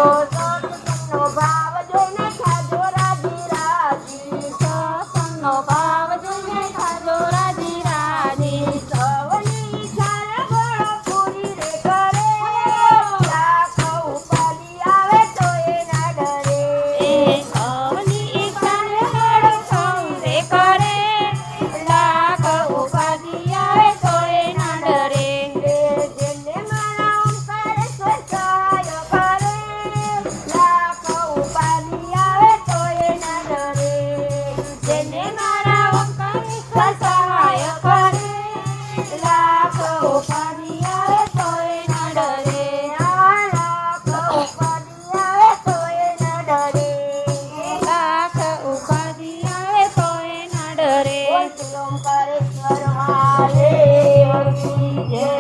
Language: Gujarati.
સત્સંગનો ભાવ જોઈને ખાજો રાજી રાજી. સત્સંગનો ભાવ જોઈને ખાજો રાજી રાજી. સૌની ઈચ્છાને ઘણો પૂરી રે કરે. લાખ ઉપાધિ આવે તોય ના ડરે. એ સૌની ઈચ્છાને ઘણો પૂરી રે કરે. લાખ ઉપાધિ આવે તોય ના ડરે. જેને મારા ઓમકારેશ્વર સહાય કરે. લાખ ઉપાધિ આવે તોય ના ડરે. જેને મારા